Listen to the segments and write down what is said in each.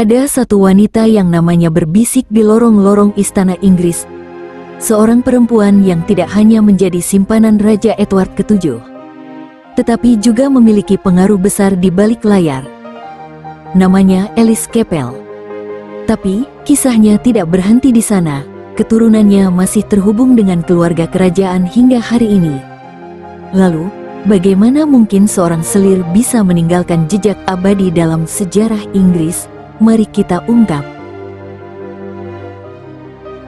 Ada satu wanita yang namanya berbisik di lorong-lorong istana Inggris. Seorang perempuan yang tidak hanya menjadi simpanan Raja Edward VII, tetapi juga memiliki pengaruh besar di balik layar. Namanya Alice Capel. Tapi, kisahnya tidak berhenti di sana. Keturunannya masih terhubung dengan keluarga kerajaan hingga hari ini. Lalu, bagaimana mungkin seorang selir bisa meninggalkan jejak abadi dalam sejarah Inggris? Mari kita ungkap.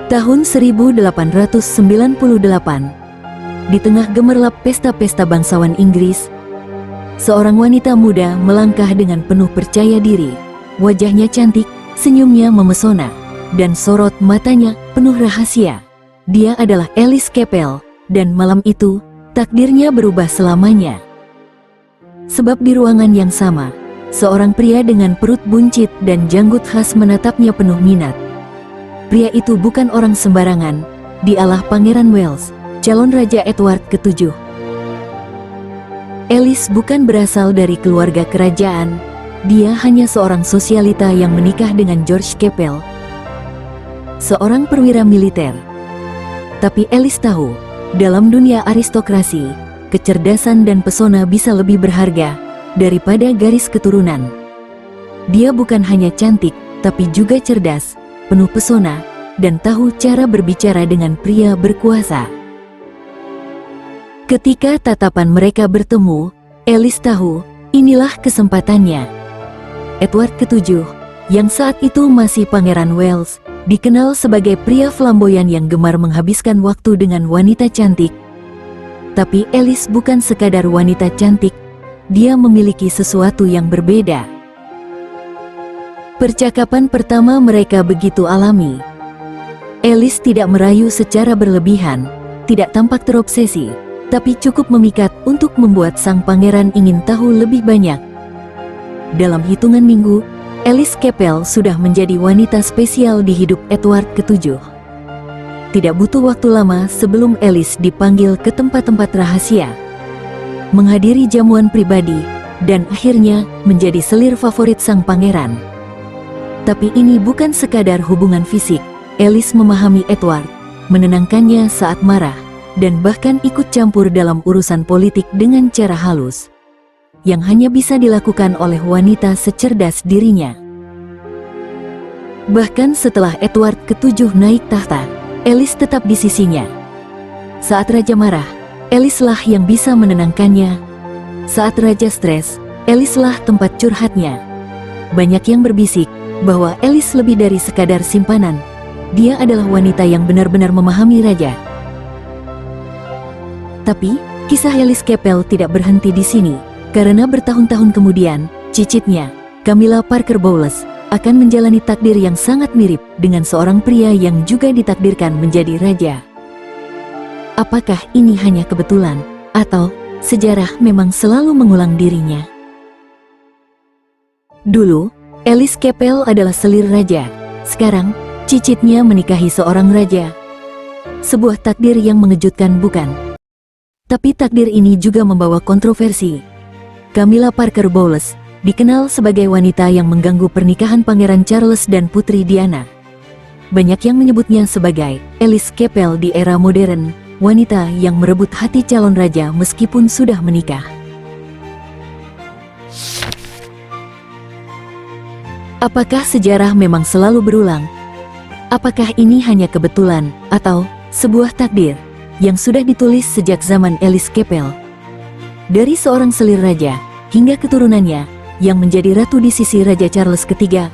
Tahun 1898, di tengah gemerlap pesta-pesta bangsawan Inggris, seorang wanita muda melangkah dengan penuh percaya diri. Wajahnya cantik, senyumnya memesona, dan sorot matanya penuh rahasia. Dia adalah Alice Capel, dan malam itu, takdirnya berubah selamanya. Sebab di ruangan yang sama, seorang pria dengan perut buncit dan janggut khas menatapnya penuh minat. Pria itu bukan orang sembarangan, dialah Pangeran Wales, calon Raja Edward VII. Alice bukan berasal dari keluarga kerajaan, dia hanya seorang sosialita yang menikah dengan George Capel, seorang perwira militer. Tapi Alice tahu, dalam dunia aristokrasi, kecerdasan dan pesona bisa lebih berharga daripada garis keturunan. Dia bukan hanya cantik, tapi juga cerdas, penuh pesona, dan tahu cara berbicara dengan pria berkuasa. Ketika tatapan mereka bertemu, Alice tahu, inilah kesempatannya. Edward VII, yang saat itu masih Pangeran Wales, dikenal sebagai pria flamboyan yang gemar menghabiskan waktu dengan wanita cantik. Tapi Alice bukan sekadar wanita cantik, dia memiliki sesuatu yang berbeda. Percakapan pertama mereka begitu alami. Alice tidak merayu secara berlebihan, tidak tampak terobsesi, tapi cukup memikat untuk membuat sang pangeran ingin tahu lebih banyak. Dalam hitungan minggu, Alice Capel sudah menjadi wanita spesial di hidup Edward VII. Tidak butuh waktu lama sebelum Alice dipanggil ke tempat-tempat rahasia, menghadiri jamuan pribadi, dan akhirnya menjadi selir favorit sang pangeran. Tapi ini bukan sekadar hubungan fisik. Alice memahami Edward, menenangkannya saat marah, dan bahkan ikut campur dalam urusan politik dengan cara halus, yang hanya bisa dilakukan oleh wanita secerdas dirinya. Bahkan setelah Edward VII naik tahta, Alice tetap di sisinya. Saat raja marah, Alice lah yang bisa menenangkannya. Saat raja stres, Alice lah tempat curhatnya. Banyak yang berbisik bahwa Alice lebih dari sekadar simpanan. Dia adalah wanita yang benar-benar memahami raja. Tapi, kisah Alice Capel tidak berhenti di sini, karena bertahun-tahun kemudian, cicitnya, Camilla Parker Bowles, akan menjalani takdir yang sangat mirip dengan seorang pria yang juga ditakdirkan menjadi raja. Apakah ini hanya kebetulan, atau sejarah memang selalu mengulang dirinya? Dulu, Alice Capel adalah selir raja. Sekarang, cicitnya menikahi seorang raja. Sebuah takdir yang mengejutkan, bukan? Tapi takdir ini juga membawa kontroversi. Camilla Parker Bowles dikenal sebagai wanita yang mengganggu pernikahan Pangeran Charles dan Putri Diana. Banyak yang menyebutnya sebagai Alice Capel di era modern, wanita yang merebut hati calon raja meskipun sudah menikah. Apakah sejarah memang selalu berulang? Apakah ini hanya kebetulan, atau sebuah takdir yang sudah ditulis sejak zaman Alice Capel? Dari seorang selir raja, hingga keturunannya, yang menjadi ratu di sisi Raja Charles III,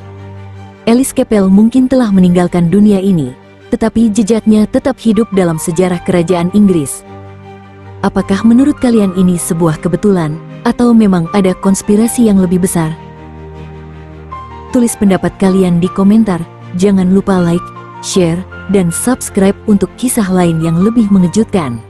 Alice Capel mungkin telah meninggalkan dunia ini, tetapi jejaknya tetap hidup dalam sejarah kerajaan Inggris. Apakah menurut kalian ini sebuah kebetulan, atau memang ada konspirasi yang lebih besar? Tulis pendapat kalian di komentar, jangan lupa like, share, dan subscribe untuk kisah lain yang lebih mengejutkan.